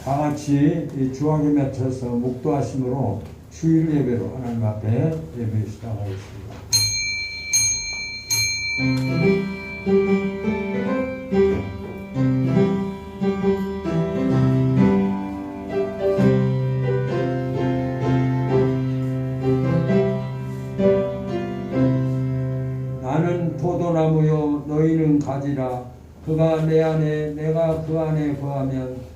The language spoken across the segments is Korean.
다 같이 이 주학에 맞춰서 묵도하심으로 주일 예배로 하나님 앞에 예배 시작하겠습니다. 나는 포도나무요 너희는 가지라. 그가 내 안에 내가 그 안에 거하면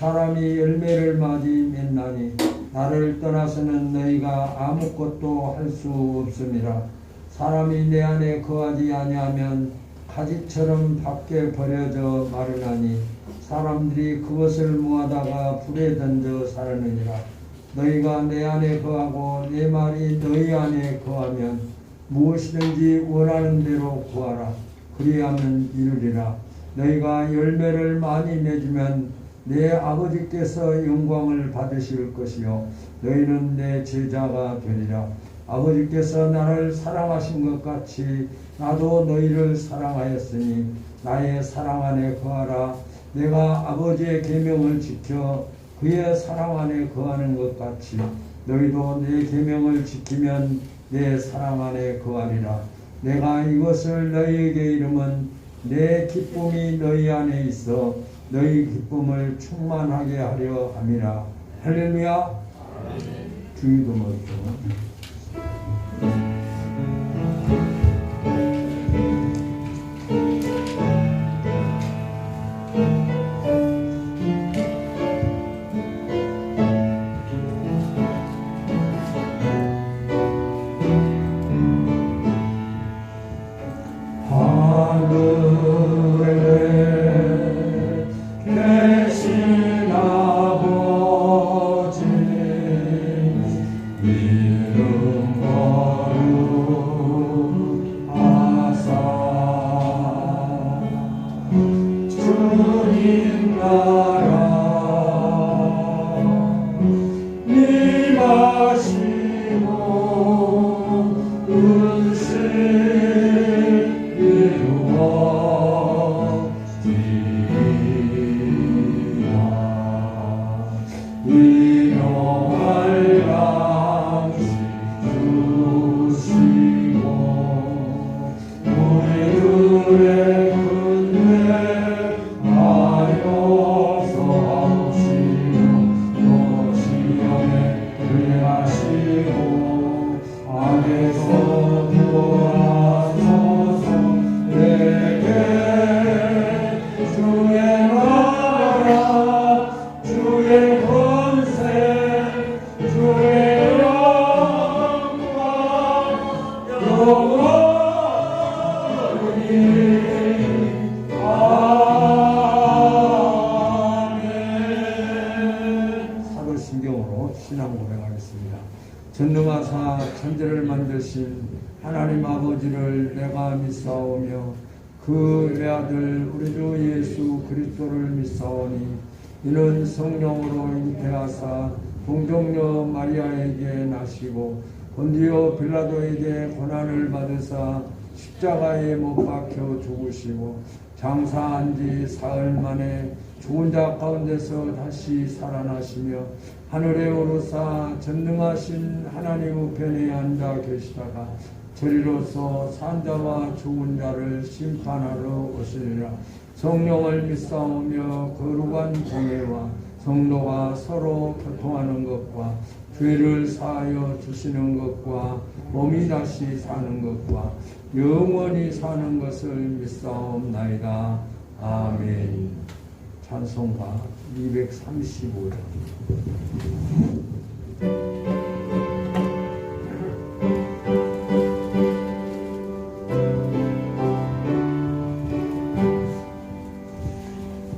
사람이 열매를 많이 맺나니 나를 떠나서는 너희가 아무것도 할 수 없음이라. 사람이 내 안에 거하지 아니하면 가지처럼 밖에 버려져 마르나니 사람들이 그것을 모아다가 불에 던져 사르느니라. 너희가 내 안에 거하고 내 말이 너희 안에 거하면 무엇이든지 원하는 대로 구하라. 그리하면 이루리라. 너희가 열매를 많이 맺으면 내 아버지께서 영광을 받으실 것이요 너희는 내 제자가 되리라. 아버지께서 나를 사랑하신 것 같이 나도 너희를 사랑하였으니 나의 사랑 안에 거하라. 내가 아버지의 계명을 지켜 그의 사랑 안에 거하는 것 같이 너희도 내 계명을 지키면 내 사랑 안에 거하리라. 내가 이것을 너희에게 이름은 내 기쁨이 너희 안에 있어 너희 기쁨을 충만하게 하려 함이라. 할렐루야. 주의도 못죠. 전능하사 천지를 만드신 하나님 아버지를 내가 믿사오며 그 외아들 우리 주 예수 그리스도를 믿사오니 이는 성령으로 잉태하사 동정녀 마리아에게 나시고 본디오 빌라도에게 고난을 받으사 십자가에 못 박혀 죽으시고 장사한 지 사흘 만에 죽은 자 가운데서 다시 살아나시며 하늘에 오르사 전능하신 하나님 우편에 앉아 계시다가 저리로서 산자와 죽은 자를 심판하러 오시리라. 성령을 믿사오며 거룩한 공예와 성도가 서로 교통하는 것과 죄를 사하여 주시는 것과 몸이 다시 사는 것과 영원히 사는 것을 믿사옵나이다. 아멘. 찬송가 235장.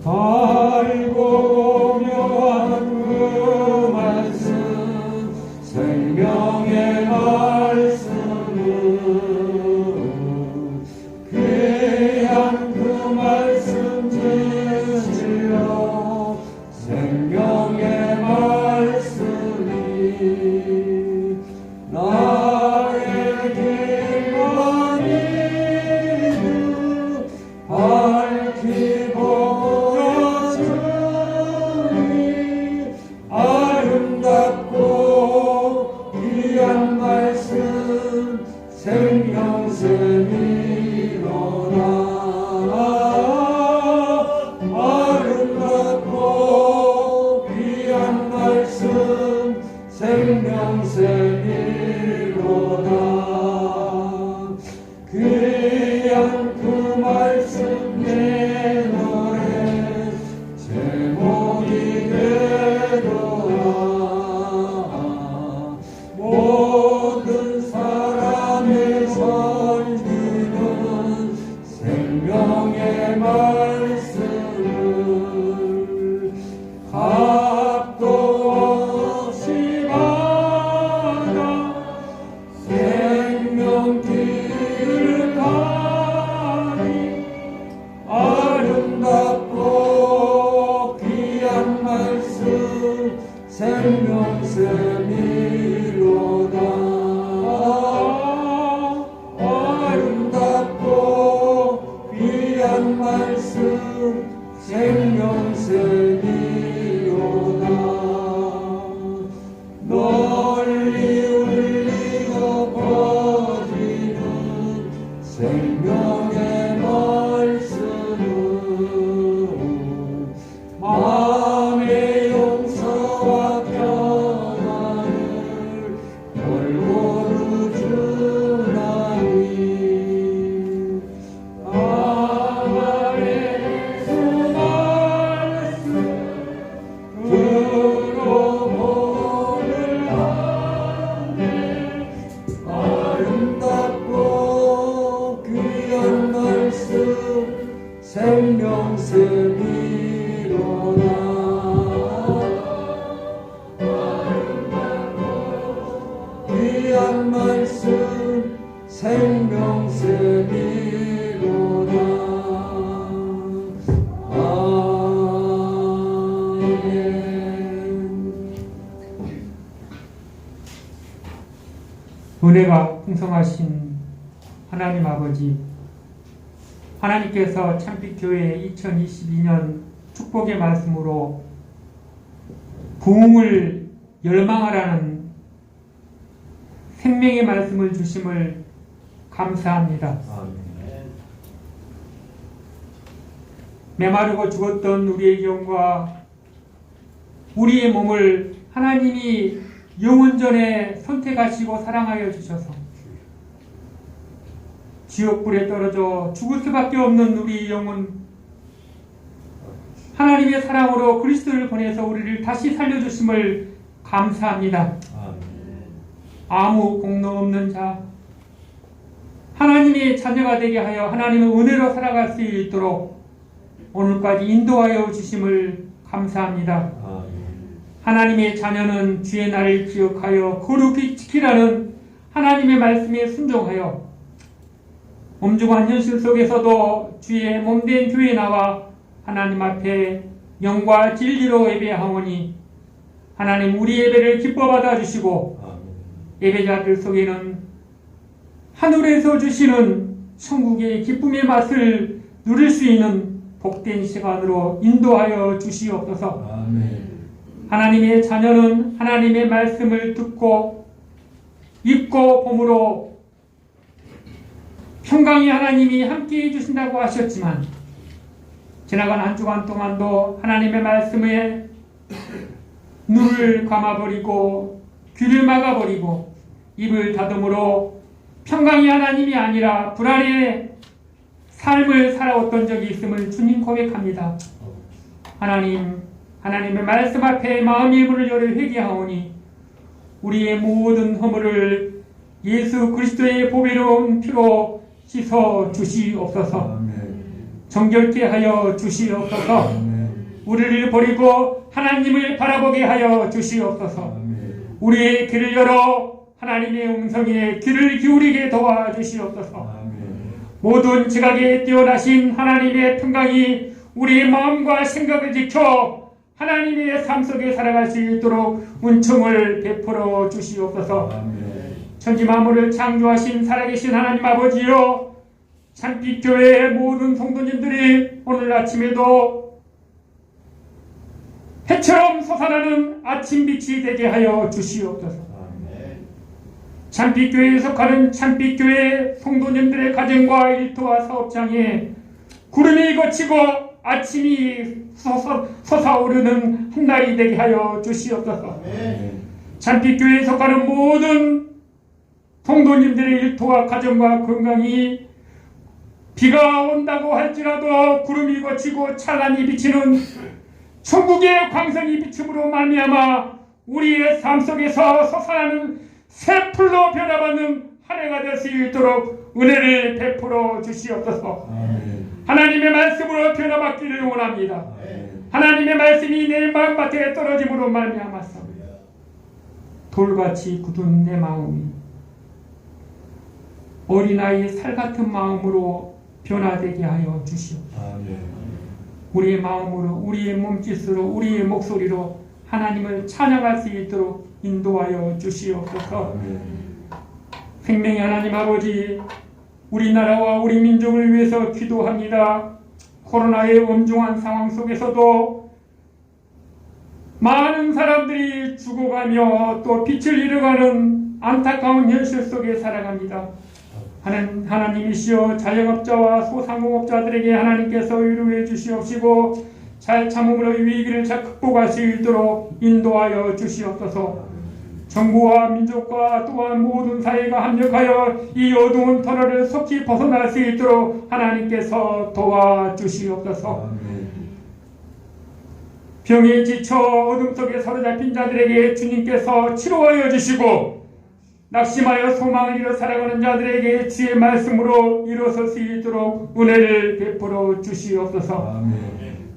알고 묘한 그 말씀 생명의 말씀은 귀한 그 말씀 지으시려 생명의 말씀이 답도 없이 받아 생명길을 가니 아름답고 귀한 말씀 생명샘이로다. 아름답고 귀한 말씀 생명샘이로다. 널리 울리고 퍼지는 생명의 말씀은 마음의 용서와 평안을 골고루 주나니 아말의 수 말씀 들어보를 하네. 아름답고 귀한 말씀 생명샘이로다. 귀한 말씀 생명샘이로다. 아멘. 은혜가 풍성하신 하나님 아버지, 하나님께서 참빛교회 2022년 축복의 말씀으로 부흥을 열망하라는 생명의 말씀을 주심을 감사합니다. 메마르고 죽었던 우리의 영과 우리의 몸을 하나님이 영원전에 선택하시고 사랑하여 주셔서 지옥불에 떨어져 죽을 수밖에 없는 우리 영혼, 하나님의 사랑으로 그리스도를 보내서 우리를 다시 살려주심을 감사합니다. 아무 공로 없는 자, 하나님의 자녀가 되게 하여 하나님의 은혜로 살아갈 수 있도록 오늘까지 인도하여 주심을 감사합니다. 하나님의 자녀는 주의 날을 기억하여 거룩히 지키라는 하나님의 말씀에 순종하여 엄중한 현실 속에서도 주의 몸된 교회에 나와 하나님 앞에 영과 진리로 예배하오니 하나님 우리 예배를 기뻐 받아주시고 예배자들 속에는 하늘에서 주시는 천국의 기쁨의 맛을 누릴 수 있는 복된 시간으로 인도하여 주시옵소서. 하나님의 자녀는 하나님의 말씀을 듣고 입고 봄으로 평강이 하나님이 함께해 주신다고 하셨지만 지나간 한 주간 동안도 하나님의 말씀에 눈을 감아버리고 귀를 막아버리고 입을 닫음으로 평강이 하나님이 아니라 불안의 삶을 살아왔던 적이 있음을 주님 고백합니다. 하나님의 말씀 앞에 마음의 문을 열어 회개하오니 우리의 모든 허물을 예수 그리스도의 보배로운 피로 씻어 주시옵소서. 정결케 하여 주시옵소서. 우리를 버리고 하나님을 바라보게 하여 주시옵소서. 우리의 귀를 열어 하나님의 음성에 귀를 기울이게 도와주시옵소서. 모든 지각에 뛰어나신 하나님의 평강이 우리의 마음과 생각을 지켜 하나님의 삶 속에 살아갈 수 있도록 은총을 베풀어 주시옵소서. 천지 만물을 창조하신 살아계신 하나님 아버지여, 참빛교회의 모든 성도님들이 오늘 아침에도 해처럼 솟아나는 아침빛이 되게 하여 주시옵소서. 참빛교회에 속하는 참빛교회 성도님들의 가정과 일터와 사업장에 구름이 거치고 아침이 솟아오르는 한 날이 되게 하여 주시옵소서. 참빛교회에 속하는 모든 성도님들의 일터와 가정과 건강이 비가 온다고 할지라도 구름이 거치고 찬란히 비치는 천국의 광선이 비춤으로 말미암아 우리의 삶 속에서 솟아나는 새 풀로 변화받는 한 해가 될 수 있도록 은혜를 베풀어 주시옵소서. 하나님의 말씀으로 변화받기를 원합니다. 하나님의 말씀이 내 마음밭에 떨어짐으로 말미암았어. 돌같이 굳은 내 마음이 어린아이의 살같은 마음으로 변화되게 하여 주시옵소서. 우리의 마음으로, 우리의 몸짓으로, 우리의 목소리로 하나님을 찬양할 수 있도록 인도하여 주시옵소서. 생명의 하나님 아버지, 우리나라와 우리 민족을 위해서 기도합니다. 코로나의 엄중한 상황 속에서도 많은 사람들이 죽어가며 또 빛을 잃어가는 안타까운 현실 속에 살아갑니다. 하나님이시여, 자영업자와 소상공업자들에게 하나님께서 위로해 주시옵시고 잘 참음으로 위기를 잘 극복할 수 있도록 인도하여 주시옵소서. 정부와 민족과 또한 모든 사회가 합력하여 이 어두운 터널을 속히 벗어날 수 있도록 하나님께서 도와주시옵소서. 병에 지쳐 어둠 속에 사로잡힌 자들에게 주님께서 치료하여 주시고 낙심하여 소망을 잃어 살아가는 자들에게 주의 말씀으로 일어설 수 있도록 은혜를 베풀어 주시옵소서.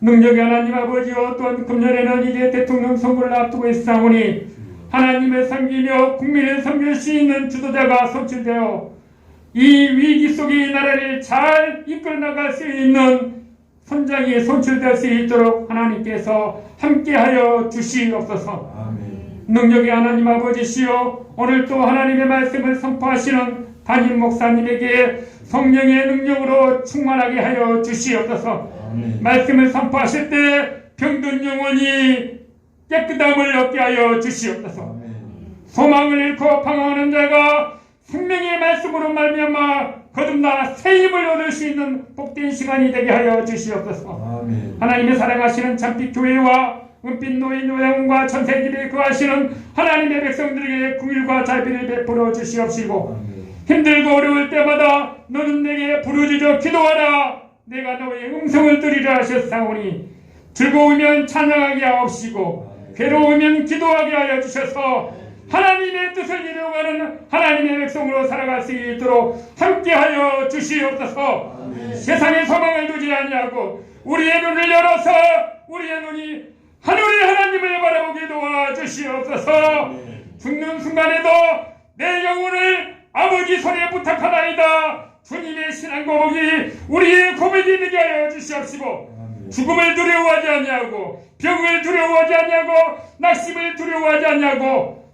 능력의 하나님 아버지여, 또한 금년에는 이제 대통령 선거를 앞두고 있사오니 하나님을 섬기며 국민을 섬길 수 있는 지도자가 선출되어 이 위기 속의 이 나라를 잘 이끌어 나갈 수 있는 선장이 선출될 수 있도록 하나님께서 함께하여 주시옵소서. 능력의 하나님 아버지시여, 오늘 또 하나님의 말씀을 선포하시는 담임 목사님에게 성령의 능력으로 충만하게 하여 주시옵소서. 말씀을 선포하실 때 병든 영혼이 깨끗함을 얻게 하여 주시옵소서. 소망을 잃고 방황하는 자가 생명의 말씀으로 말미암아 거듭나 새 힘을 얻을 수 있는 복된 시간이 되게 하여 주시옵소서. 하나님의 사랑하시는 참빛 교회와 은빛 노인 요양원과 전세집에 거하시는 하나님의 백성들에게 긍휼과 자비를 베풀어 주시옵시고 힘들고 어려울 때마다 너는 내게 부르짖어 기도하라, 내가 너의 음성을 들으리라 하셨사오니 즐거우면 찬양하게 하옵시고 괴로우면 기도하게 하여 주셔서 하나님의 뜻을 이루어가는 하나님의 백성으로 살아갈 수 있도록 함께하여 주시옵소서. 세상에 소망을 두지 아니하고 우리의 눈을 열어서 우리의 눈이 하늘의 하나님을 바라보게 도와주시옵소서. 죽는 순간에도 내 영혼을 아버지 손에 부탁하나이다. 주님의 신앙 고백이 우리의 고백이 되게 하여 주시옵시고 죽음을 두려워하지 아니하고 병을 두려워하지 아니하고 낙심을 두려워하지 아니하고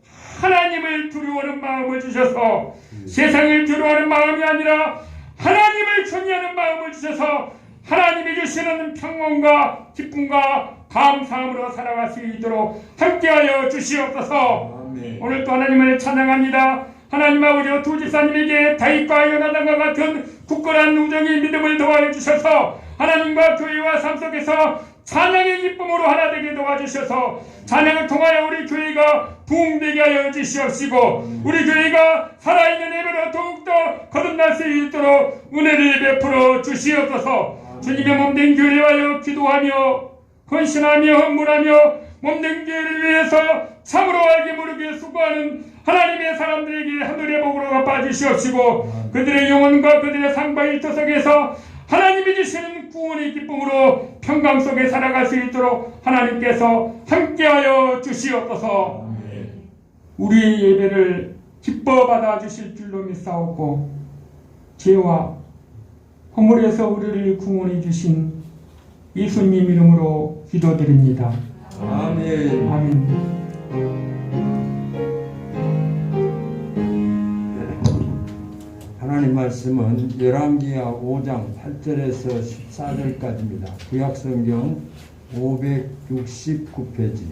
하나님을 두려워하는 마음을 주셔서 세상을 두려워하는 마음이 아니라 하나님을 존경하는 마음을 주셔서 하나님이 주시는 평온과 기쁨과 감사함으로 살아갈 수 있도록 함께하여 주시옵소서. 오늘 또 하나님을 찬양합니다. 하나님 아버지와 두 집사님에게 다윗과 요나단과 같은 굳건한 우정의 믿음을 도와여 주셔서 하나님과 교회와 삶 속에서 찬양의 기쁨으로 하나 되게 도와주셔서 찬양을 통하여 우리 교회가 부흥되게 하여 주시옵시고 우리 교회가 살아있는 예배로 더욱더 거듭날 수 있도록 은혜를 베풀어 주시옵소서. 주님의 몸된 교회를 위하여 기도하며 헌신하며 헌물하며 몸된 교회를 위해서 참으로 알게 모르게 수고하는 하나님의 사람들에게 하늘의 복으로 갚아주시옵시고 그들의 영혼과 그들의 삶과 일터 속에서 하나님이 주시는 구원의 기쁨으로 평강 속에 살아갈 수 있도록 하나님께서 함께하여 주시옵소서. 우리의 예배를 기뻐 받아주실 줄로 믿사옵고 죄와 허물에서 우리를 구원해 주신 예수님 이름으로 기도드립니다. 아멘. 아멘. 하나님 말씀은 열왕기하 5장 8절에서 14절까지입니다. 구약성경 569페이지.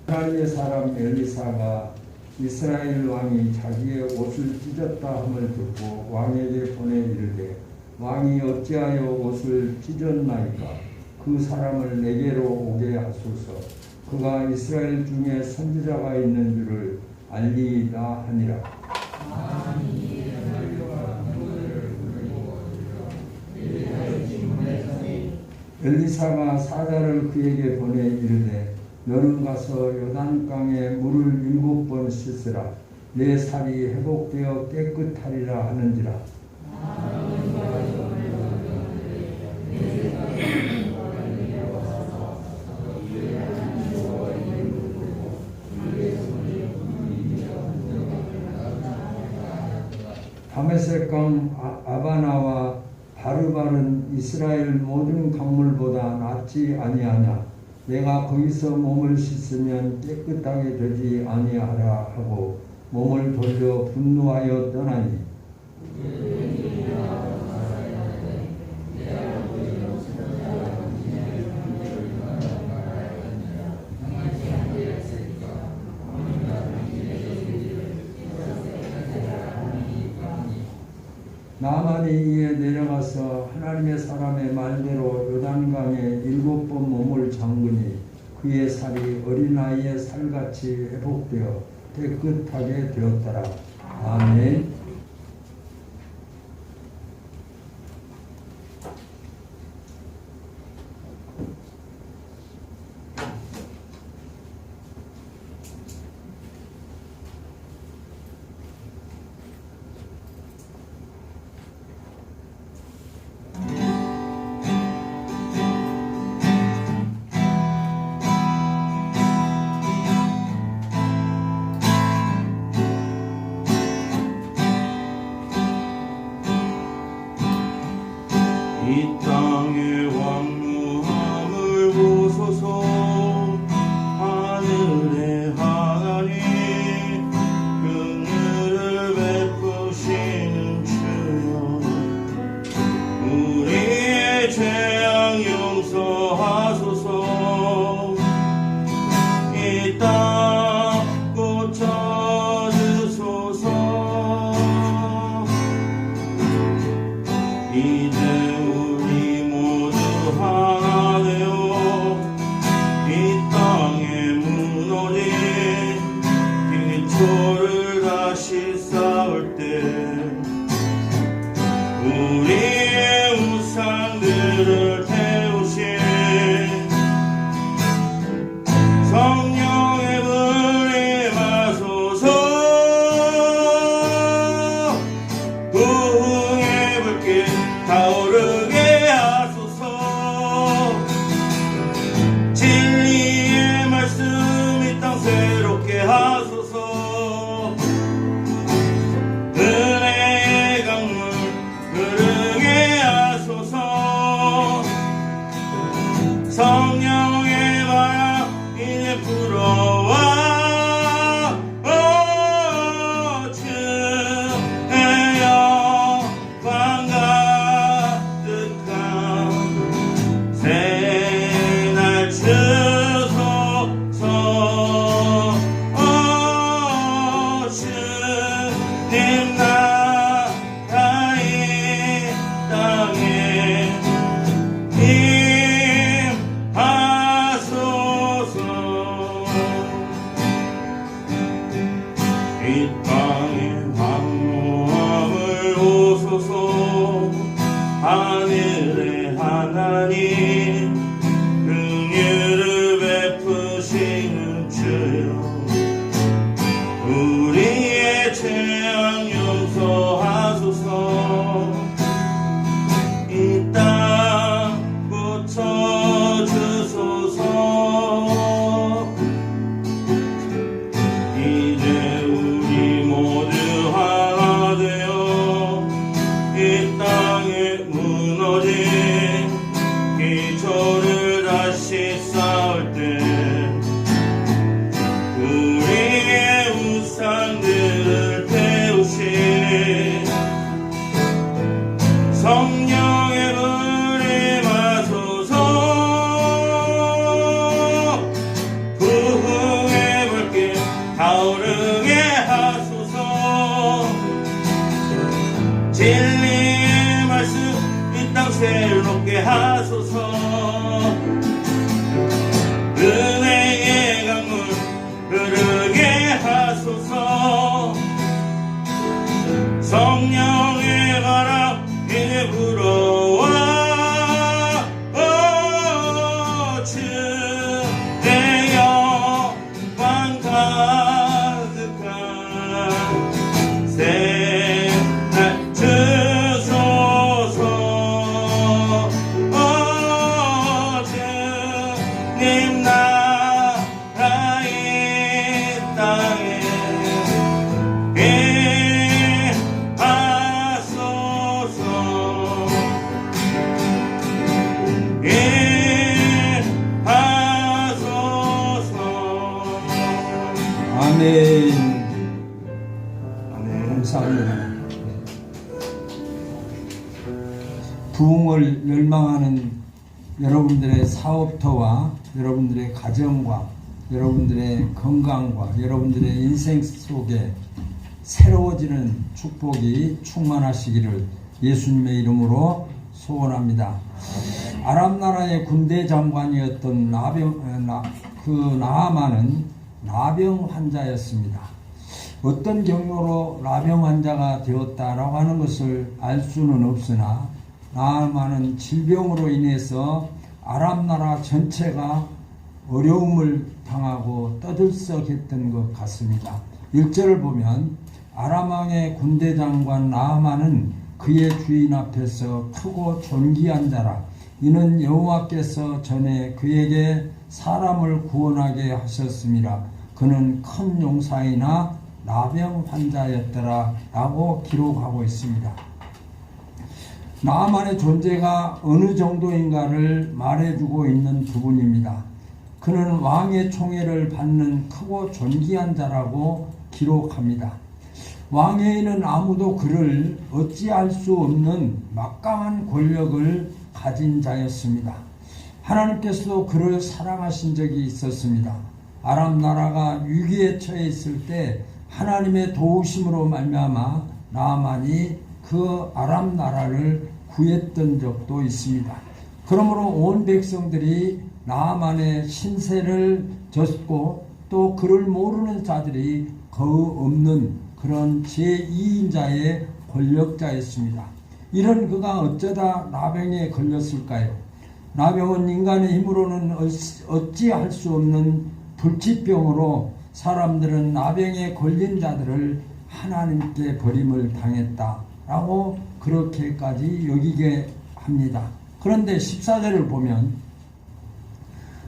하나님의 사람 엘리사가 이스라엘 왕이 자기의 옷을 찢었다 함을 듣고 왕에게 보내 이르되 왕이 어찌하여 옷을 찢었나이까? 그 사람을 내게로 오게 하소서. 그가 이스라엘 중에 선지자가 있는 줄을 알리이다 하니라. 엘리사가 사자를 그에게 보내 이르되 너는 가서 요단강에 물을 7번 씻으라. 내 살이 회복되어 깨끗하리라 하는지라. 다메섹강 아바나와 바르바른 이스라엘 모든 강물보다 낫지 아니하냐. 내가 거기서 몸을 씻으면 깨끗하게 되지 아니하라 하고 몸을 돌려 분노하여 떠나니 나만이 이에 내려가서 하나님의 사람의 말대로 요단강에 7번 몸을 잠그니 그의 살이 어린아이의 살같이 회복되어 깨끗하게 되었더라. 아멘. 이 땅의 왕무함을 보소서. 하늘의 하나님 긍휼을 베푸시는 주여, 우리의 죄악 용서하소서. 이 땅 고쳐주소서. 이제 우리 모두 하나 되어 이 땅에 무너진 기초를 다시 쌓을 때 우리의 우상들을 태우신 성령의 불이 마소서. 부흥의 불길 타오르게 하소서. 진리의 말씀 이 땅 새롭게 하소서. 은혜의 강물 흐르게 하소서. 성령의 바람 이제 불어와. 주의 영광 가득한 새날 주소서. 주님 나라 이 땅에 임하소서. 이 땅에 황무함을 오소서. 하늘의 하나님 긍휼을 베푸시는 주여, 우리의 죄악 용서하소서. 이 땅 고쳐주소서. 이제 우리 모두 하나 되어 이 땅에 무너진 기초를 다시 쌓을 때 우리의 우상들을 태우신 성령의 불이 마소서. 부흥의 불길 타오르게 하소서. 진리의 말씀 이 땅 새롭게 하소서. 은혜의 강물 흐르게 하소서. 성령의 바람 이제 불어와. 주의 영광 가득한 아멘. 아멘. 감사합니다. 부흥을 열망하는 여러분들의 사업터와 여러분들의 가정과 여러분들의 건강과 여러분들의 인생 속에 새로워지는 축복이 충만하시기를 예수님의 이름으로 소원합니다. 아람 나라의 군대 장관이었던 나아만은 나병 환자였습니다. 어떤 경로로 나병 환자가 되었다라고 하는 것을 알 수는 없으나 나아만은 질병으로 인해서 아람 나라 전체가 어려움을 당하고 떠들썩했던 것 같습니다. 1절을 보면 아람 왕의 군대 장관 나아만은 그의 주인 앞에서 크고 존귀한 자라. 이는 여호와께서 전에 그에게 사람을 구원하게 하셨습니다. 그는 큰 용사이나 나병 환자였더라 라고 기록하고 있습니다. 나아만의 존재가 어느 정도인가를 말해주고 있는 부분입니다. 그는 왕의 총애를 받는 크고 존귀한 자라고 기록합니다. 왕에게는 아무도 그를 어찌할 수 없는 막강한 권력을 가진 자였습니다. 하나님께서도 그를 사랑하신 적이 있었습니다. 아람 나라가 위기에 처해 있을 때 하나님의 도우심으로 말미암아 나아만이 그 아람 나라를 구했던 적도 있습니다. 그러므로 온 백성들이 나아만의 신세를 졌고 또 그를 모르는 자들이 거의 없는 그런 제2인자의 권력자였습니다. 이런 그가 어쩌다 나병에 걸렸을까요? 나병은 인간의 힘으로는 어찌할 수 없는 불치병으로 사람들은 나병에 걸린 자들을 하나님께 버림을 당했다라고 그렇게까지 여기게 합니다. 그런데 14절을 보면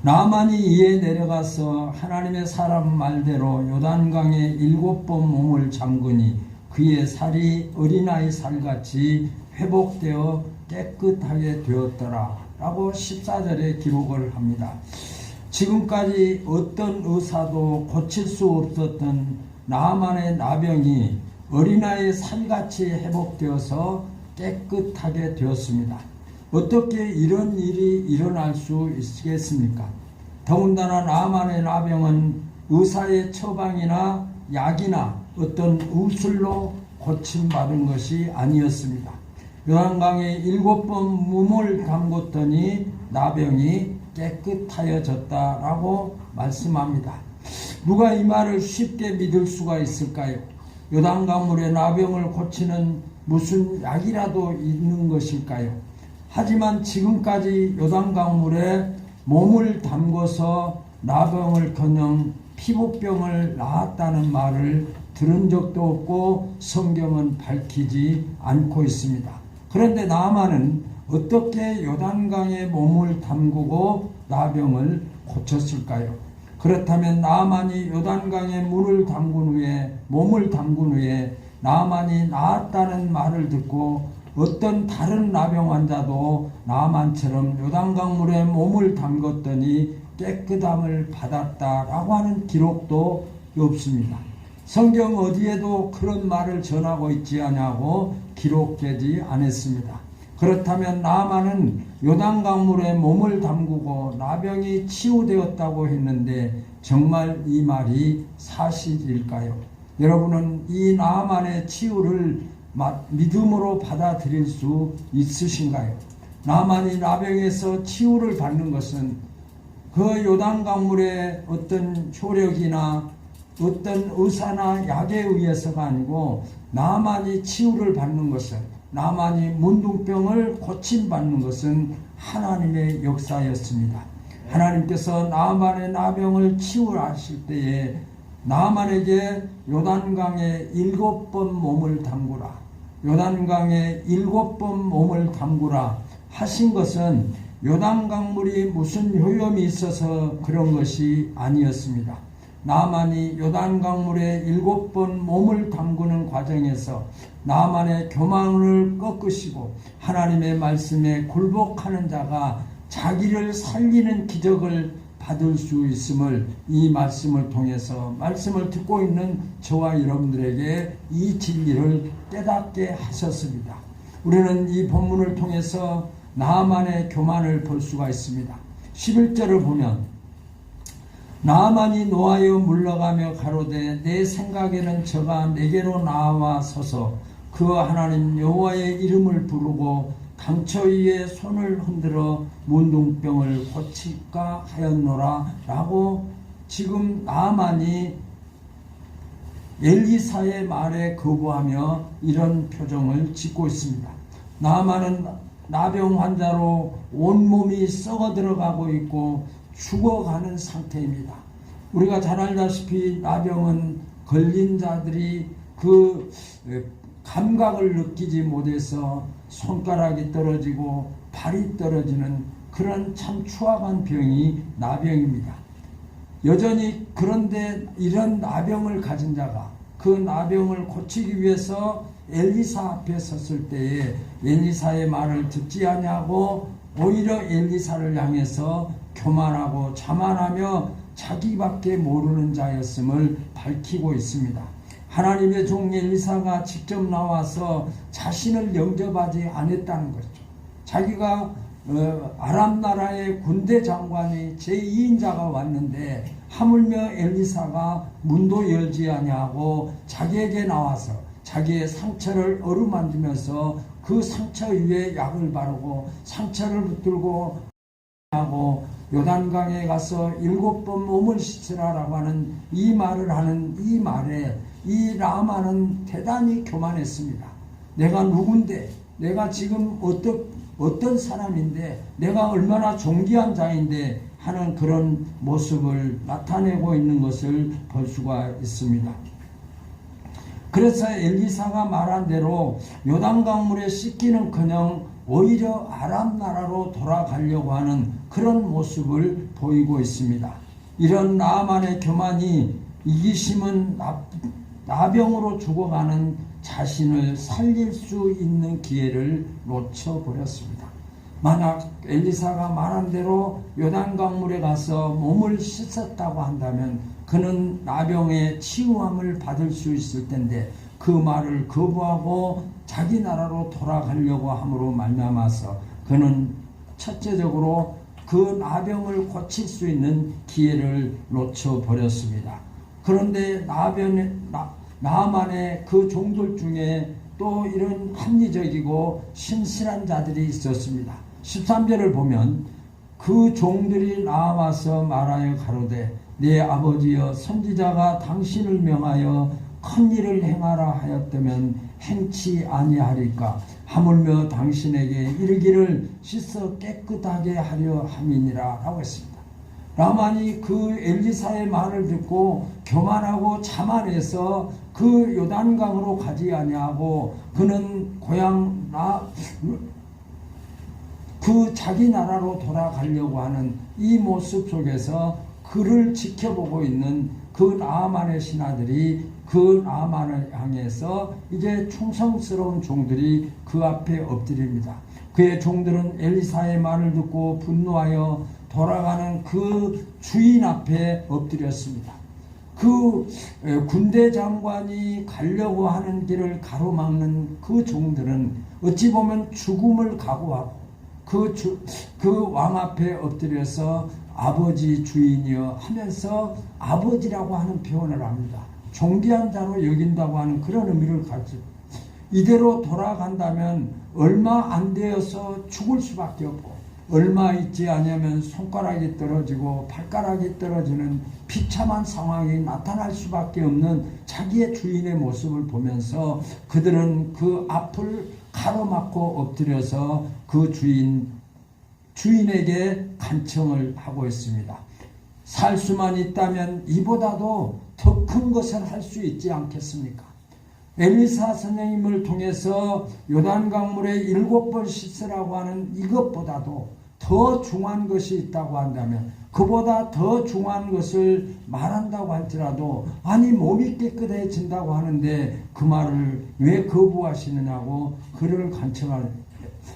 나아만이 이에 내려가서 하나님의 사람 말대로 요단강에 7번 몸을 잠그니 그의 살이 어린아이 살같이 회복되어 깨끗하게 되었더라 라고 14절에 기록을 합니다. 지금까지 어떤 의사도 고칠 수 없었던 나아만의 나병이 어린아이의 살같이 회복되어서 깨끗하게 되었습니다. 어떻게 이런 일이 일어날 수 있겠습니까? 더군다나 나아만의 나병은 의사의 처방이나 약이나 어떤 의술로 고침받은 것이 아니었습니다. 요단강에 7번 몸을 담궜더니 나병이 깨끗하여졌다라고 말씀합니다. 누가 이 말을 쉽게 믿을 수가 있을까요? 요단강물에 나병을 고치는 무슨 약이라도 있는 것일까요? 하지만 지금까지 요단강물에 몸을 담궈서 나병을커녕 피부병을 낳았다는 말을 들은 적도 없고 성경은 밝히지 않고 있습니다. 그런데 나아만은 어떻게 요단강에 몸을 담그고 나병을 고쳤을까요? 그렇다면 나아만이 요단강에 몸을 담근 후에 나아만이 나았다는 말을 듣고 어떤 다른 나병 환자도 나아만처럼 요단강물에 몸을 담궜더니 깨끗함을 받았다라고 하는 기록도 없습니다. 성경 어디에도 그런 말을 전하고 있지 않냐고 기록되지 않았습니다. 그렇다면 나아만은 요단강물에 몸을 담그고 나병이 치유되었다고 했는데 정말 이 말이 사실일까요? 여러분은 이 나아만의 치유를 믿음으로 받아들일 수 있으신가요? 나아만이 나병에서 치유를 받는 것은 그 요단강물의 어떤 효력이나 어떤 의사나 약에 의해서가 아니고 나아만이 치유를 받는 것은 나아만이 문둥병을 고침받는 것은 하나님의 역사였습니다. 하나님께서 나아만의 나병을 치유하실 때에 나아만에게 요단강에 7번 몸을 담그라, 요단강에 7번 몸을 담그라 하신 것은 요단강물이 무슨 효염이 있어서 그런 것이 아니었습니다. 나아만이 요단강물에 7번 몸을 담그는 과정에서 나아만의 교만을 꺾으시고 하나님의 말씀에 굴복하는 자가 자기를 살리는 기적을 받을 수 있음을 이 말씀을 통해서 말씀을 듣고 있는 저와 여러분들에게 이 진리를 깨닫게 하셨습니다. 우리는 이 본문을 통해서 나아만의 교만을 볼 수가 있습니다. 11절을 보면 나아만이 노하여 물러가며 가로되 내 생각에는 저가 내게로 나와 서서 그 하나님 여호와의 이름을 부르고 강처 위에 손을 흔들어 문둥병을 고칠까 하였노라 라고 지금 나아만이 엘리사의 말에 거부하며 이런 표정을 짓고 있습니다. 나아만은 나병 환자로 온몸이 썩어 들어가고 있고 죽어가는 상태입니다. 우리가 잘 알다시피 나병은 걸린 자들이 그 감각을 느끼지 못해서 손가락이 떨어지고 발이 떨어지는 그런 참 추악한 병이 나병입니다. 여전히 그런데 이런 나병을 가진 자가 그 나병을 고치기 위해서 엘리사 앞에 섰을 때에 엘리사의 말을 듣지 아니하고 오히려 엘리사를 향해서 교만하고 자만하며 자기밖에 모르는 자였음을 밝히고 있습니다. 하나님의 종 엘리사가 직접 나와서 자신을 영접하지 않았다는 거죠. 자기가 아람 나라의 군대 장관이 제2인자가 왔는데 하물며 엘리사가 문도 열지 아니하고 자기에게 나와서 자기의 상처를 어루만지면서 그 상처 위에 약을 바르고 상처를 붙들고 하고 요단강에 가서 7번 몸을 씻으라라고 하는 이 말을 하는 이 말에 이 나아만은 대단히 교만했습니다. 내가 누군데, 내가 지금 어떤 사람인데, 내가 얼마나 존귀한 자인데 하는 그런 모습을 나타내고 있는 것을 볼 수가 있습니다. 그래서 엘리사가 말한 대로 요단강물에 씻기는커녕 오히려 아람 나라로 돌아가려고 하는 그런 모습을 보이고 있습니다. 이런 나아만의 교만이 이기심은 나병으로 죽어가는 자신을 살릴 수 있는 기회를 놓쳐버렸습니다. 만약 엘리사가 말한 대로 요단강물에 가서 몸을 씻었다고 한다면 그는 나병의 치유함을 받을 수 있을 텐데 그 말을 거부하고 자기 나라로 돌아가려고 함으로 말미암아서 그는 첫째적으로 그 나병을 고칠 수 있는 기회를 놓쳐버렸습니다. 그런데 나아만의 그 종들 중에 또 이런 합리적이고 신실한 자들이 있었습니다. 13절을 보면 그 종들이 나와서 말하여 가로되 내 아버지여 선지자가 당신을 명하여 큰 일을 행하라 하였다면 행치 아니하리까 하물며 당신에게 이르기를 씻어 깨끗하게 하려 함이니라 라고 했습니다. 나아만이 그 엘리사의 말을 듣고 교만하고 자만해서 그 요단강으로 가지 아니하고 그는 그 자기 나라로 돌아가려고 하는 이 모습 속에서 그를 지켜보고 있는 그 나아만의 신하들이 그 나아만을 향해서 이제 충성스러운 종들이 그 앞에 엎드립니다. 그의 종들은 엘리사의 말을 듣고 분노하여 돌아가는 그 주인 앞에 엎드렸습니다. 그 군대 장관이 가려고 하는 길을 가로막는 그 종들은 어찌 보면 죽음을 각오하고 그 왕 앞에 엎드려서 아버지 주인이여 하면서 아버지라고 하는 표현을 합니다. 존귀한 자로 여긴다고 하는 그런 의미를 가지고 이대로 돌아간다면 얼마 안 되어서 죽을 수밖에 없고 얼마 있지 않으면 손가락이 떨어지고 발가락이 떨어지는 비참한 상황이 나타날 수밖에 없는 자기의 주인의 모습을 보면서 그들은 그 앞을 가로막고 엎드려서 그 주인에게 간청을 하고 있습니다. 살 수만 있다면 이보다도 더 큰 것을 할 수 있지 않겠습니까? 엘리사 선생님을 통해서 요단강물에 7번 씻으라고 하는 이것보다도 더 중요한 것이 있다고 한다면 그보다 더 중요한 것을 말한다고 할지라도 아니 몸이 깨끗해진다고 하는데 그 말을 왜 거부하시느냐고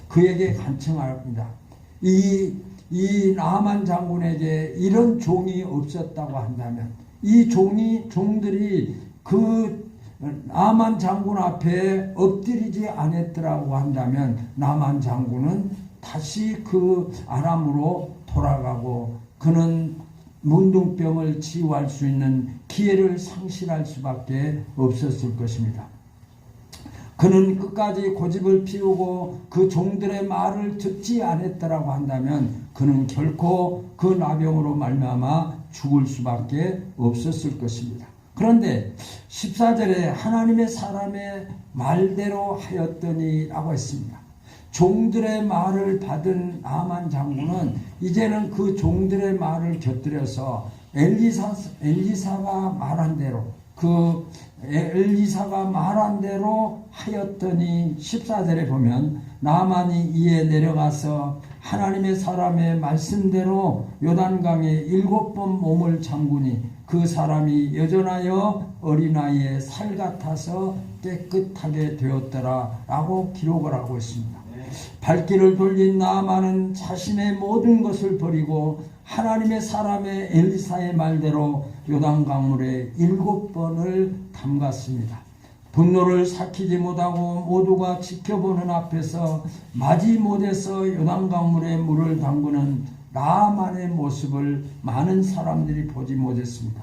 그에게 간청합니다. 이 이 나만 장군에게 이런 종이 없었다고 한다면, 이 종들이 그 나만 장군 앞에 엎드리지 않았더라고 한다면, 나만 장군은 다시 그 아람으로 돌아가고 그는 문둥병을 치유할 수 있는 기회를 상실할 수밖에 없었을 것입니다. 그는 끝까지 고집을 피우고 그 종들의 말을 듣지 않았더라고 한다면 그는 결코 그 나병으로 말미암아 죽을 수밖에 없었을 것입니다. 그런데 14절에 하나님의 사람의 말대로 하였더니 라고 했습니다. 종들의 말을 받은 나만 장군은 이제는 그 종들의 말을 곁들여서 엘리사가 말한 대로 하였더니 14절에 보면 나만이 이에 내려가서 하나님의 사람의 말씀대로 요단강에 7번 몸을 잠그니 그 사람이 여전하여 어린아이의 살 같아서 깨끗하게 되었더라 라고 기록을 하고 있습니다. 발길을 돌린 나아만은 자신의 모든 것을 버리고 하나님의 사람의 엘리사의 말대로 요단강물에 7번을 담갔습니다. 분노를 삭히지 못하고 모두가 지켜보는 앞에서 마지 못해서 요단강물에 물을 담그는 나아만의 모습을 많은 사람들이 보지 못했습니다.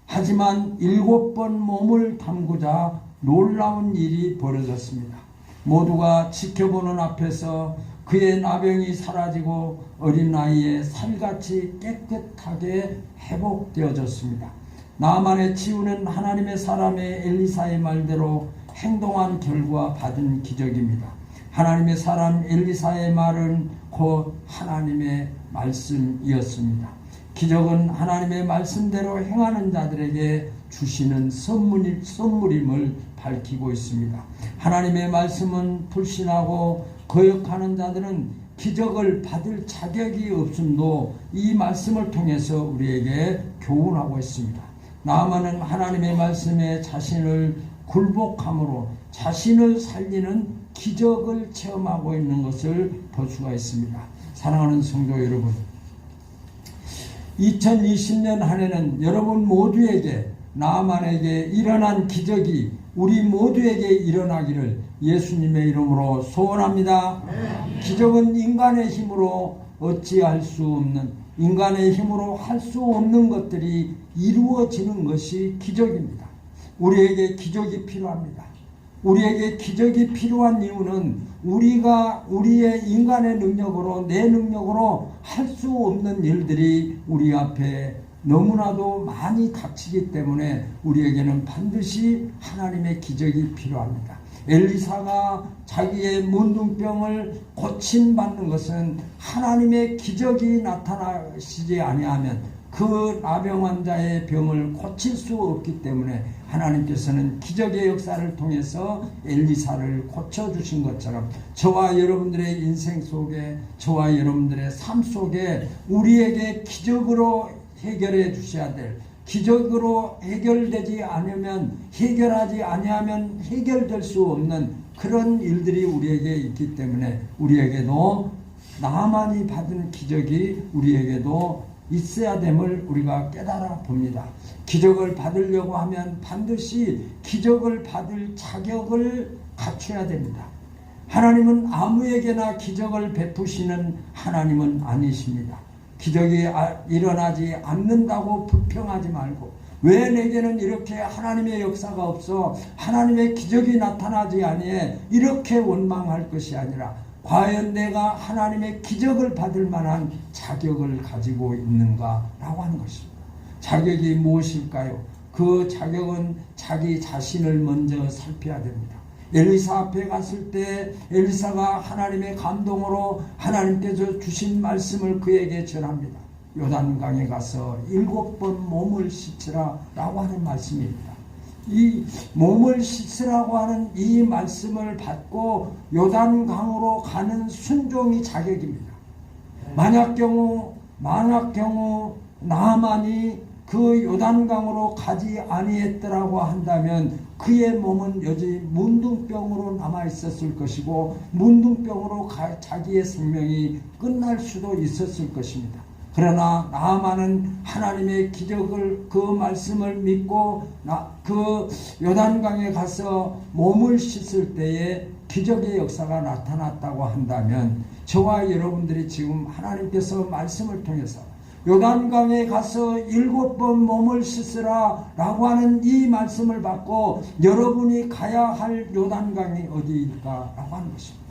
하지만 7번 몸을 담그자 놀라운 일이 벌어졌습니다. 모두가 지켜보는 앞에서 그의 나병이 사라지고 어린 나이에 살같이 깨끗하게 회복되어졌습니다. 나만의 치유는 하나님의 사람의 엘리사의 말대로 행동한 결과 받은 기적입니다. 하나님의 사람 엘리사의 말은 곧 하나님의 말씀이었습니다. 기적은 하나님의 말씀대로 행하는 자들에게 주시는 선물임을 밝히고 있습니다. 하나님의 말씀은 불신하고 거역하는 자들은 기적을 받을 자격이 없음도 이 말씀을 통해서 우리에게 교훈하고 있습니다. 나아만은 하나님의 말씀에 자신을 굴복함으로 자신을 살리는 기적을 체험하고 있는 것을 볼 수가 있습니다. 사랑하는 성도 여러분, 2020년 한 해는 여러분 모두에게 나아만에게 일어난 기적이 우리 모두에게 일어나기를 예수님의 이름으로 소원합니다. 기적은 인간의 힘으로 어찌할 수 없는, 인간의 힘으로 할 수 없는 것들이 이루어지는 것이 기적입니다. 우리에게 기적이 필요합니다. 우리에게 기적이 필요한 이유는 우리가 우리의 인간의 능력으로, 내 능력으로 할 수 없는 일들이 우리 앞에 너무나도 많이 닥치기 때문에 우리에게는 반드시 하나님의 기적이 필요합니다. 엘리사가 자기의 문둥병을 고침받는 것은 하나님의 기적이 나타나시지 아니하면 그 나병 환자의 병을 고칠 수 없기 때문에 하나님께서는 기적의 역사를 통해서 엘리사를 고쳐주신 것처럼 저와 여러분들의 인생 속에, 저와 여러분들의 삶 속에 우리에게 기적으로 해결해 주셔야 될, 기적으로 해결되지 않으면, 해결하지 아니하면 해결될 수 없는 그런 일들이 우리에게 있기 때문에 우리에게도 나만이 받은 기적이 우리에게도 있어야 됨을 우리가 깨달아 봅니다. 기적을 받으려고 하면 반드시 기적을 받을 자격을 갖춰야 됩니다. 하나님은 아무에게나 기적을 베푸시는 하나님은 아니십니다. 기적이 일어나지 않는다고 불평하지 말고, 왜 내게는 이렇게 하나님의 역사가 없어, 하나님의 기적이 나타나지 아니해 이렇게 원망할 것이 아니라 과연 내가 하나님의 기적을 받을 만한 자격을 가지고 있는가라고 하는 것입니다. 자격이 무엇일까요? 그 자격은 자기 자신을 먼저 살펴야 됩니다. 엘리사 앞에 갔을 때 엘리사가 하나님의 감동으로 하나님께서 주신 말씀을 그에게 전합니다. 요단강에 가서 7번 몸을 씻으라 라고 하는 말씀입니다. 이 몸을 씻으라고 하는 이 말씀을 받고 요단강으로 가는 순종이 자격입니다. 만약 경우 나아만이 그 요단강으로 가지 아니했더라고 한다면 그의 몸은 여전히 문둥병으로 남아 있었을 것이고 문둥병으로 자기의 생명이 끝날 수도 있었을 것입니다. 그러나 나아만은 하나님의 기적을 그 말씀을 믿고 그 요단강에 가서 몸을 씻을 때에 기적의 역사가 나타났다고 한다면 저와 여러분들이 지금 하나님께서 말씀을 통해서 요단강에 가서 7번 몸을 씻으라 라고 하는 이 말씀을 받고 여러분이 가야 할 요단강이 어디일까 라고 하는 것입니다.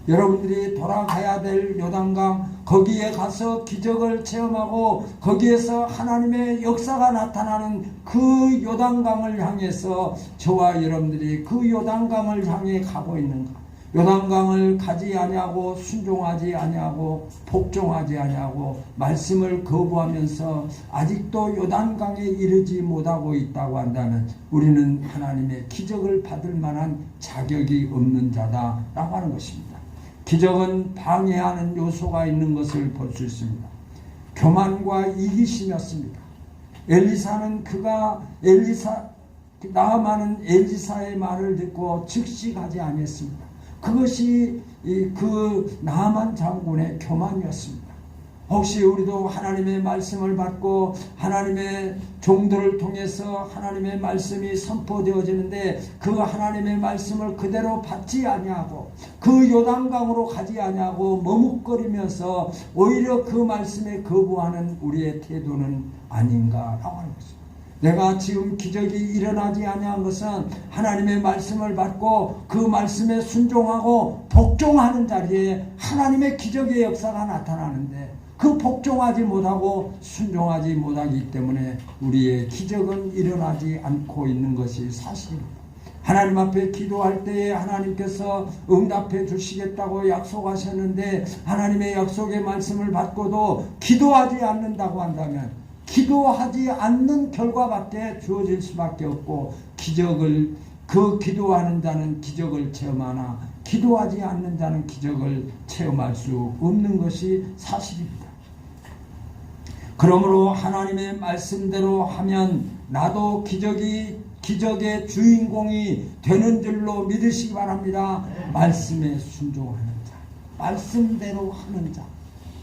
여러분들이 돌아가야 될 요단강, 거기에 가서 기적을 체험하고 거기에서 하나님의 역사가 나타나는 그 요단강을 향해서 저와 여러분들이 그 요단강을 향해 가고 있는가? 요단강을 가지 아니하고 순종하지 아니하고 복종하지 아니하고 말씀을 거부하면서 아직도 요단강에 이르지 못하고 있다고 한다면 우리는 하나님의 기적을 받을 만한 자격이 없는 자다라고 하는 것입니다. 기적은 방해하는 요소가 있는 것을 볼 수 있습니다. 교만과 이기심이었습니다. 나아만은 엘리사의 말을 듣고 즉시 가지 아니했습니다. 그것이 그 나아만 장군의 교만이었습니다. 혹시 우리도 하나님의 말씀을 받고 하나님의 종들을 통해서 하나님의 말씀이 선포되어지는데 그 하나님의 말씀을 그대로 받지 아니하고 그 요단강으로 가지 아니하고 머뭇거리면서 오히려 그 말씀에 거부하는 우리의 태도는 아닌가라고 하는 것입니다. 내가 지금 기적이 일어나지 아니한 것은 하나님의 말씀을 받고 그 말씀에 순종하고 복종하는 자리에 하나님의 기적의 역사가 나타나는데 그 복종하지 못하고 순종하지 못하기 때문에 우리의 기적은 일어나지 않고 있는 것이 사실입니다. 하나님 앞에 기도할 때에 하나님께서 응답해 주시겠다고 약속하셨는데 하나님의 약속의 말씀을 받고도 기도하지 않는다고 한다면 기도하지 않는 결과밖에 주어질 수밖에 없고 기도하는 자는 기적을 체험하나 기도하지 않는 자는 기적을 체험할 수 없는 것이 사실입니다. 그러므로 하나님의 말씀대로 하면 나도 기적의 주인공이 되는 줄로 믿으시기 바랍니다. 말씀에 순종하는 자,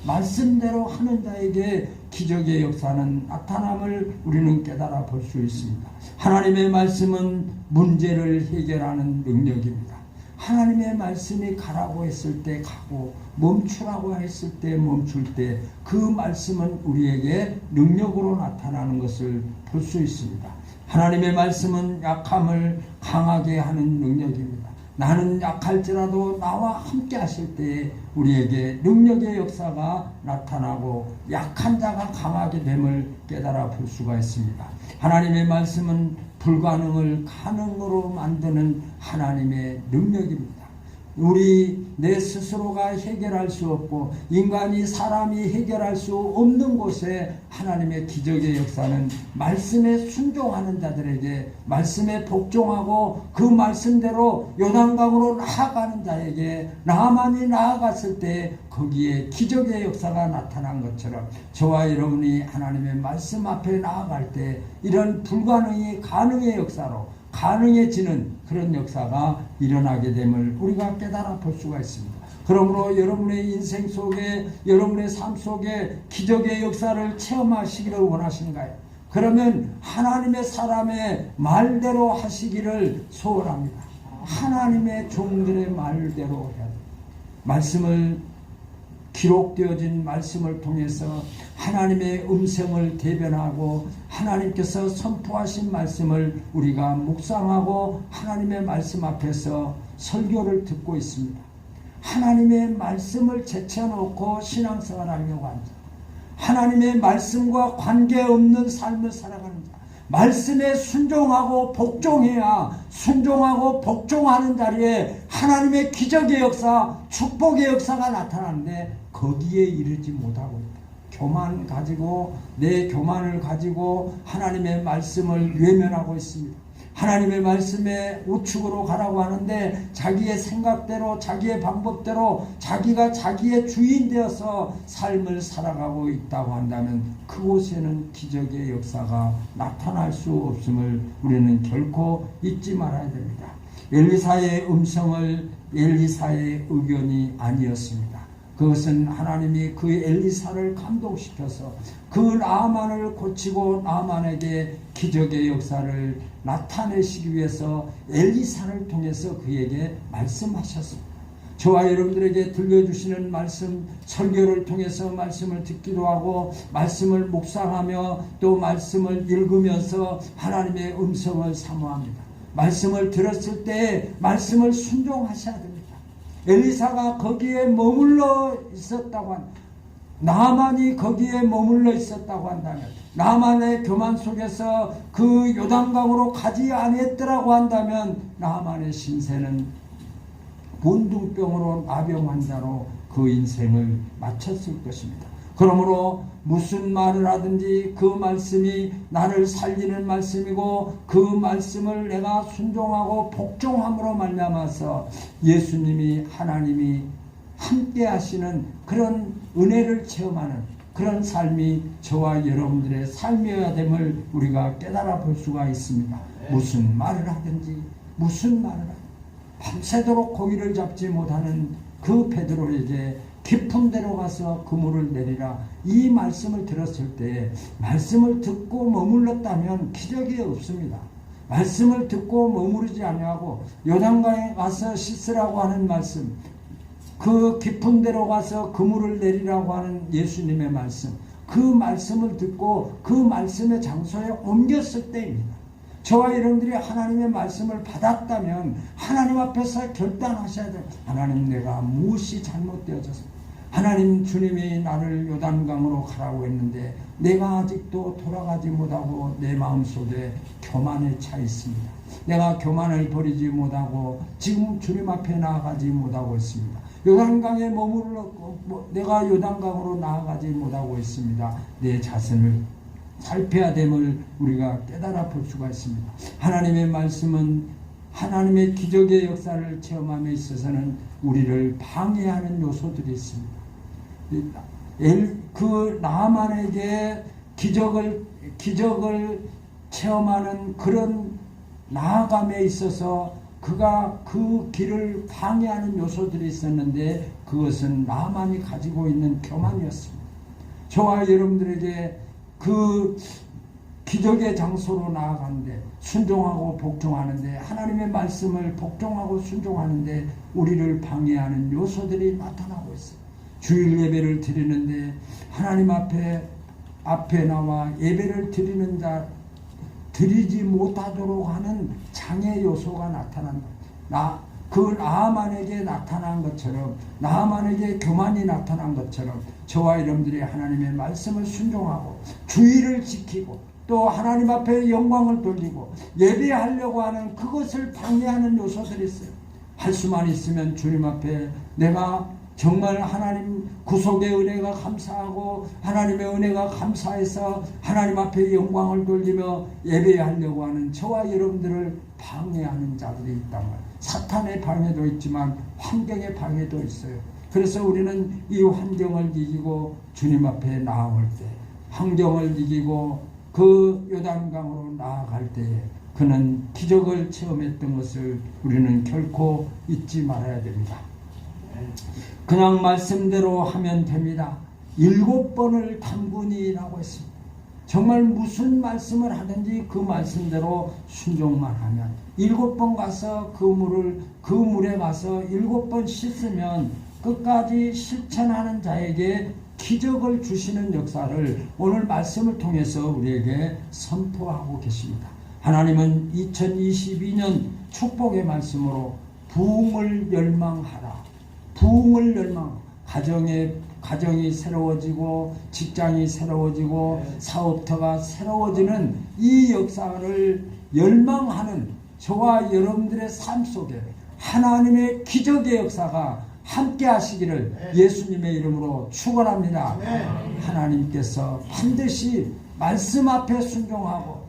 말씀대로 하는 자에게 기적의 역사는 나타남을 우리는 깨달아 볼 수 있습니다. 하나님의 말씀은 문제를 해결하는 능력입니다. 하나님의 말씀이 가라고 했을 때 가고 멈추라고 했을 때 멈출 때 그 말씀은 우리에게 능력으로 나타나는 것을 볼 수 있습니다. 하나님의 말씀은 약함을 강하게 하는 능력입니다. 나는 약할지라도 나와 함께 하실 때에 우리에게 능력의 역사가 나타나고 약한 자가 강하게 됨을 깨달아 볼 수가 있습니다. 하나님의 말씀은 불가능을 가능으로 만드는 하나님의 능력입니다. 내 스스로가 해결할 수 없고 사람이 해결할 수 없는 곳에 하나님의 기적의 역사는 말씀에 순종하는 자들에게 말씀에 복종하고 그 말씀대로 요단강으로 나아가는 자에게 나만이 나아갔을 때 거기에 기적의 역사가 나타난 것처럼 저와 여러분이 하나님의 말씀 앞에 나아갈 때 이런 불가능이 가능의 역사로 가능해지는 그런 역사가 일어나게 됨을 우리가 깨달아 볼 수가 있습니다. 그러므로 여러분의 인생 속에 여러분의 삶 속에 기적의 역사를 체험하시기를 원하시는가요? 그러면 하나님의 사람의 말대로 하시기를 소원합니다. 하나님의 종들의 말대로 해야 돼요. 기록되어진 말씀을 통해서 하나님의 음성을 대변하고 하나님께서 선포하신 말씀을 우리가 묵상하고 하나님의 말씀 앞에서 설교를 듣고 있습니다. 하나님의 말씀을 제쳐놓고 신앙생활 하려고 한다. 하나님의 말씀과 관계없는 삶을 살아가는 자, 말씀에 순종하고 복종해야 순종하고 복종하는 자리에 하나님의 기적의 역사, 축복의 역사가 나타나는데 거기에 이르지 못하고 있다. 내 교만을 가지고 하나님의 말씀을 외면하고 있습니다. 하나님의 말씀에 우측으로 가라고 하는데 자기의 생각대로 자기의 방법대로 자기가 자기의 주인 되어서 삶을 살아가고 있다고 한다면 그곳에는 기적의 역사가 나타날 수 없음을 우리는 결코 잊지 말아야 됩니다. 엘리사의 음성을 엘리사의 의견이 아니었습니다. 그것은 하나님이 그 엘리사를 감동시켜서 그 나아만을 고치고 나아만에게 기적의 역사를 나타내시기 위해서 엘리사를 통해서 그에게 말씀하셨습니다. 저와 여러분들에게 들려주시는 말씀, 설교를 통해서 말씀을 듣기도 하고 말씀을 묵상하며 또 말씀을 읽으면서 하나님의 음성을 사모합니다. 말씀을 들었을 때 말씀을 순종하셔야 됩니다. 엘리사가 거기에 머물러 있었다고 나만이 거기에 머물러 있었다고 한다면 나만의 교만 속에서 그 요단강으로 가지 아니했더라고 한다면 나만의 신세는 본둥병으로 나병 환자로 그 인생을 마쳤을 것입니다. 그러므로 무슨 말을 하든지 그 말씀이 나를 살리는 말씀이고 그 말씀을 내가 순종하고 복종함으로 말미암아서 예수님이 하나님이 함께 하시는 그런 은혜를 체험하는 그런 삶이 저와 여러분들의 삶이어야 됨을 우리가 깨달아 볼 수가 있습니다. 무슨 말을 하든지 무슨 말을 하든지 밤새도록 고기를 잡지 못하는 그 베드로에게 깊은 데로 가서 그물을 내리라 이 말씀을 들었을 때 말씀을 듣고 머물렀다면 기적이 없습니다. 말씀을 듣고 머무르지 아니하고 요단강에 가서 씻으라고 하는 말씀, 그 깊은 데로 가서 그물을 내리라고 하는 예수님의 말씀, 그 말씀을 듣고 그 말씀의 장소에 옮겼을 때입니다. 저와 여러분들이 하나님의 말씀을 받았다면 하나님 앞에서 결단하셔야 돼요. 하나님, 내가 무엇이 잘못되어졌습니까? 하나님, 주님이 나를 요단강으로 가라고 했는데 내가 아직도 돌아가지 못하고 내 마음속에 교만에 차 있습니다. 내가 교만을 버리지 못하고 지금 주님 앞에 나아가지 못하고 있습니다. 요단강에 머물렀고 내가 요단강으로 나아가지 못하고 있습니다. 내 자신을 살펴야 됨을 우리가 깨달아 볼 수가 있습니다. 하나님의 말씀은 하나님의 기적의 역사를 체험함에 있어서는 우리를 방해하는 요소들이 있습니다. 그 나아만에게 기적을 체험하는 그런 나아감에 있어서 그가 그 길을 방해하는 요소들이 있었는데 그것은 나아만이 가지고 있는 교만이었습니다. 저와 여러분들에게 그 기적의 장소로 나아가는데 순종하고 복종하는데 하나님의 말씀을 복종하고 순종하는데 우리를 방해하는 요소들이 나타나고 있어요. 주일 예배를 드리는데 하나님 앞에 나와 예배를 드리는 자 드리지 못하도록 하는 장애 요소가 나타난다. 그 나아만에게 나타난 것처럼 나아만에게 교만이 나타난 것처럼 저와 여러분들이 하나님의 말씀을 순종하고 주의를 지키고 또 하나님 앞에 영광을 돌리고 예배하려고 하는 그것을 방해하는 요소들이 있어요. 할 수만 있으면 주님 앞에 내가 정말 하나님 구속의 은혜가 감사하고 하나님의 은혜가 감사해서 하나님 앞에 영광을 돌리며 예배하려고 하는 저와 여러분들을 방해하는 자들이 있단 말이에요. 사탄의 방해도 있지만 환경의 방해도 있어요. 그래서 우리는 이 환경을 이기고 주님 앞에 나아올 때 환경을 이기고 그 요단강으로 나아갈 때에 그는 기적을 체험했던 것을 우리는 결코 잊지 말아야 됩니다. 그냥 말씀대로 하면 됩니다. 7번을 담그니라고 했습니다. 정말 무슨 말씀을 하든지 그 말씀대로 순종만 하면 7번 가서 그 물에 가서 7번 씻으면 끝까지 실천하는 자에게 기적을 주시는 역사를 오늘 말씀을 통해서 우리에게 선포하고 계십니다. 하나님은 2022년 축복의 말씀으로 부흥을 열망하라. 부흥을 열망. 가정이 새로워지고 직장이 새로워지고 사업터가 새로워지는 이 역사를 열망하는 저와 여러분들의 삶 속에 하나님의 기적의 역사가 함께 하시기를 예수님의 이름으로 축원합니다. 하나님께서 반드시 말씀 앞에 순종하고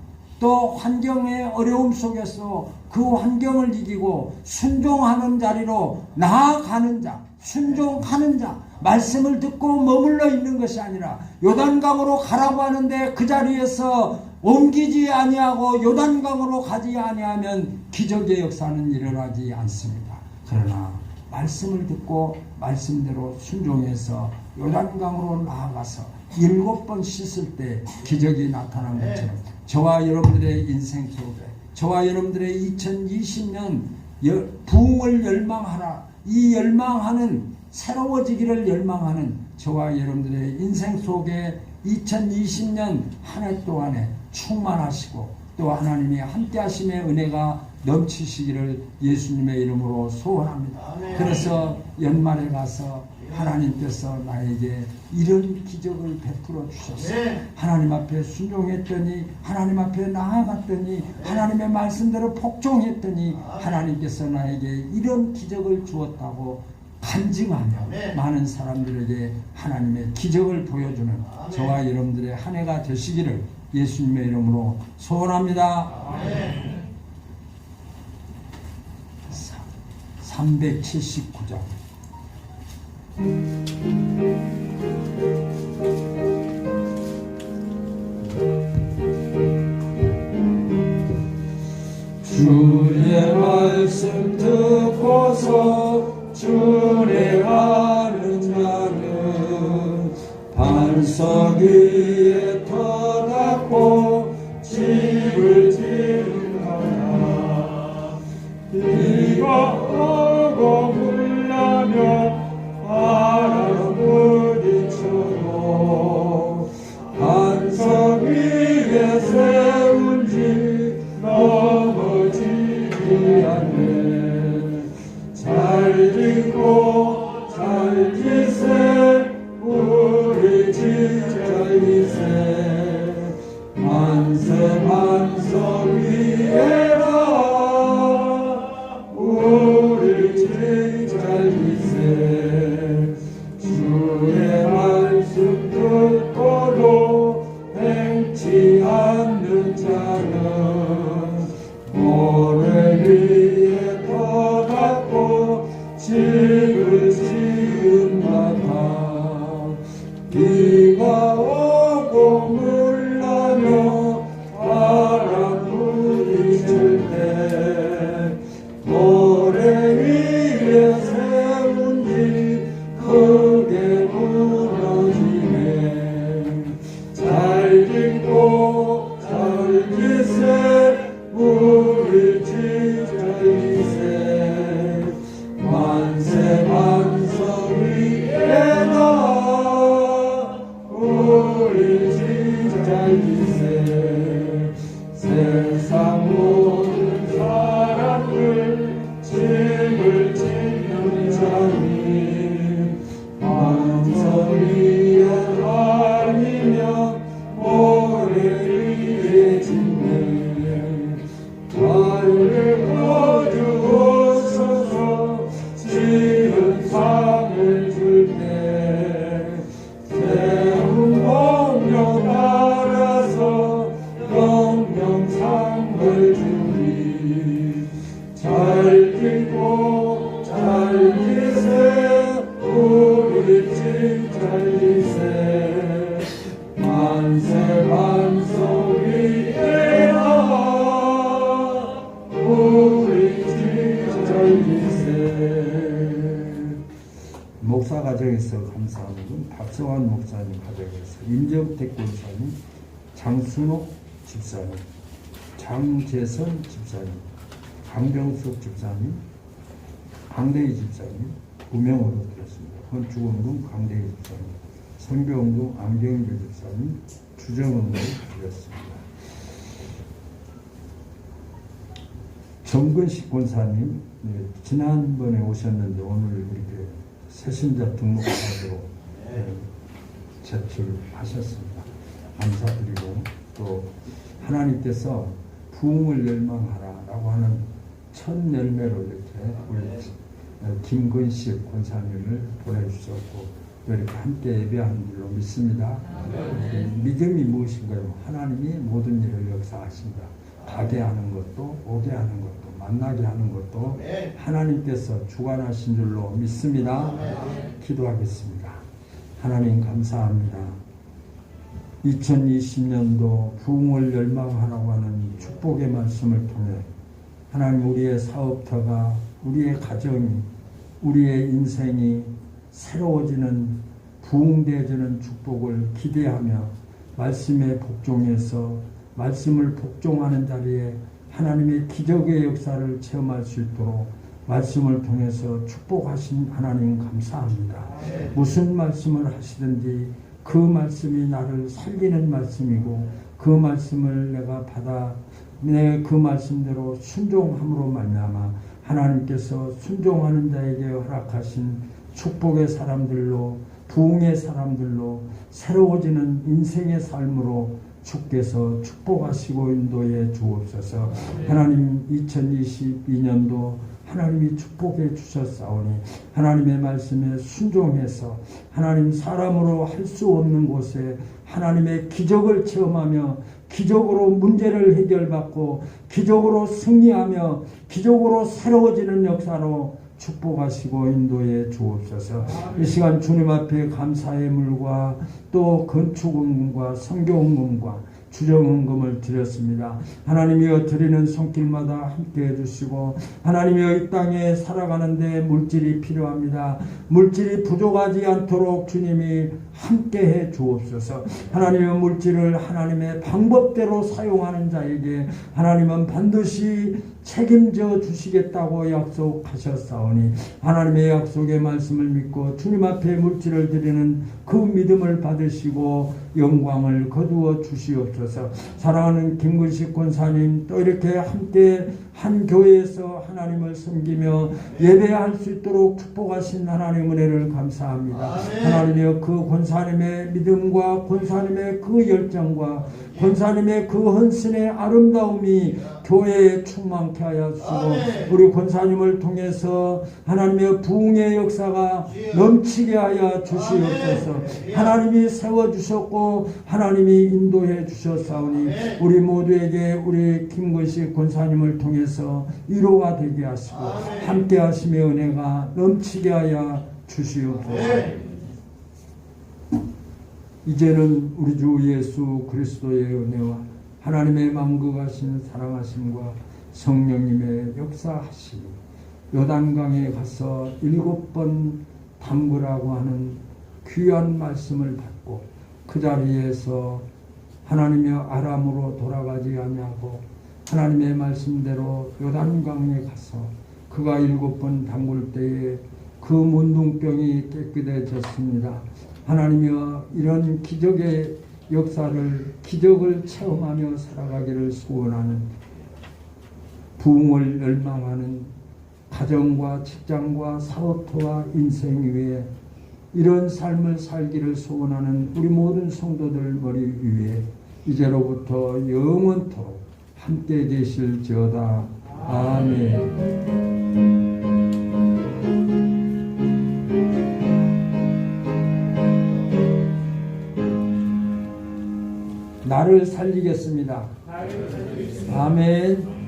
또 환경의 어려움 속에서 그 환경을 이기고 순종하는 자리로 나아가는 자, 순종하는 자, 말씀을 듣고 머물러 있는 것이 아니라 요단강으로 가라고 하는데 그 자리에서 옮기지 아니하고 요단강으로 가지 아니하면 기적의 역사는 일어나지 않습니다. 그러나 말씀을 듣고 말씀대로 순종해서 요단강으로 나아가서 7번 씻을 때 기적이 나타난 것처럼 저와 여러분들의 인생 속에 저와 여러분들의 2020년 부흥을 열망하라, 이 열망하는 새로워지기를 열망하는 저와 여러분들의 인생 속에 2020년 한 해 동안에 충만하시고 또 하나님이 함께 하심의 은혜가 넘치시기를 예수님의 이름으로 소원합니다. 그래서 연말에 가서 하나님께서 나에게 이런 기적을 베풀어 주셨어요. 하나님 앞에 순종했더니, 하나님 앞에 나아갔더니, 하나님의 말씀대로 복종했더니 하나님께서 나에게 이런 기적을 주었다고 간증하며 많은 사람들에게 하나님의 기적을 보여주는 저와 여러분들의 한 해가 되시기를 예수님의 이름으로 소원합니다. 379장 주의 말씀 듣고서 준행하는 자는 반석 위에 터닫고 집을 지으리라. 비가 오고 물나며 바람 부딪혀도 반석 위에 세운 집 넘어지지 않네. 잘 짓고 잘 지세 우리 집 잘 지세 만세 반석 위에라 우리 집 잘 지세. 주의 말씀 듣고도 행치 않는 자는 모래 위에 터닫고 집을 지은다다. 비가 오고 물나며 바람 부딪힐 때 모래 위에 세운 집 크게 무너지네. 잘 짓고 잘 지세 우리 집 잘 지세 만세 반석 위에나 우리 집 잘 지세. 세상 모든 사람들 집을 짓는 자니 반석 위에 아니면 모래 위에 짓네. 달을 거두어서서 지은 상을 줄 때 세운 공룡 따라서 영영상을 주리. 잘 짓고 잘 지세 우리 집 잘 지세 만세 반석 위에나 우리 집 잘 지세. 목사 가정에서 감사하는 분 박성환 목사님 가정에서 임정택 권사님, 장순옥 집사님, 장재선 집사님, 강병숙 집사님, 강대희 집사님 구명으로 드렸습니다. 건축원금 강대희 집사님, 선교원금 안경주 집사님, 주정원금 드렸습니다. 정근식 권사님, 지난번에 오셨는데 오늘 이렇게 새신자 등록카드로 제출하셨습니다. 감사드리고 또 하나님께서 부흥을 열망하라라고 하는 첫 열매로 이렇게 우리 김근식 권사님을 보내주셨고 이렇게 함께 예배하는 줄로 믿습니다. 믿음이 무엇인가요? 하나님이 모든 일을 역사하신다. 가게 하는 것도 오게 하는 것도 만나게 하는 것도 하나님께서 주관하신 줄로 믿습니다. 기도하겠습니다. 하나님 감사합니다. 2020년도 부흥을 열망하라고 하는 축복의 말씀을 통해 하나님 우리의 사업터가 우리의 가정이 우리의 인생이 새로워지는 부흥되어지는 축복을 기대하며 말씀에 복종해서 말씀을 복종하는 자리에 하나님의 기적의 역사를 체험할 수 있도록 말씀을 통해서 축복하신 하나님 감사합니다. 무슨 말씀을 하시든지 그 말씀이 나를 살리는 말씀이고 그 말씀을 내가 받아 내 그 말씀대로 순종함으로 말미암아 하나님께서 순종하는 자에게 허락하신 축복의 사람들로 부흥의 사람들로 새로워지는 인생의 삶으로 주께서 축복하시고 인도해 주옵소서. 하나님 2022년도 하나님이 축복해 주셨사오니 하나님의 말씀에 순종해서 하나님 사람으로 할 수 없는 곳에 하나님의 기적을 체험하며 기적으로 문제를 해결받고 기적으로 승리하며 기적으로 새로워지는 역사로 축복하시고 인도해 주옵소서. 이 시간 주님 앞에 감사의 물과 또 건축원금과 성교원금과 주정원금을 드렸습니다. 하나님이여 드리는 손길마다 함께해 주시고 하나님이여 이 땅에 살아가는데 물질이 필요합니다. 물질이 부족하지 않도록 주님이 함께해 주옵소서. 하나님의 물질을 하나님의 방법대로 사용하는 자에게 하나님은 반드시 책임져 주시겠다고 약속하셨사오니 하나님의 약속의 말씀을 믿고 주님 앞에 물질을 드리는 그 믿음을 받으시고 영광을 거두어 주시옵소서. 사랑하는 김근식 권사님 또 이렇게 함께 한 교회에서 하나님을 섬기며 예배할 수 있도록 축복하신 하나님 은혜를 감사합니다. 하나님이여 그 권사님의 믿음과 권사님의 그 열정과 권사님의 그 헌신의 아름다움이 교회에 충만케 하여 주시고 우리 권사님을 통해서 하나님의 부흥의 역사가 넘치게 하여 주시옵소서. 하나님이 세워주셨고 하나님이 인도해 주셨사오니 우리 모두에게 우리 김근식 권사님을 통해서 위로가 되게 하시고 함께 하심의 은혜가 넘치게 하여 주시옵소서. 이제는 우리 주 예수 그리스도의 은혜와 하나님의 만국하신 사랑하심과 성령님의 역사하심이 요단강에 가서 7번 담그라고 하는 귀한 말씀을 받고 그 자리에서 하나님의 아람으로 돌아가지 아니하고 하나님의 말씀대로 요단강에 가서 그가 7번 담글 때에 그 문둥병이 깨끗해졌습니다. 하나님이여 이런 기적의 역사를 기적을 체험하며 살아가기를 소원하는 부흥을 열망하는 가정과 직장과 사업토와 인생 위에 이런 삶을 살기를 소원하는 우리 모든 성도들 머리 위에 이제로부터 영원토록 함께 계실지어다. 아멘. 나를 살리겠습니다. 아멘.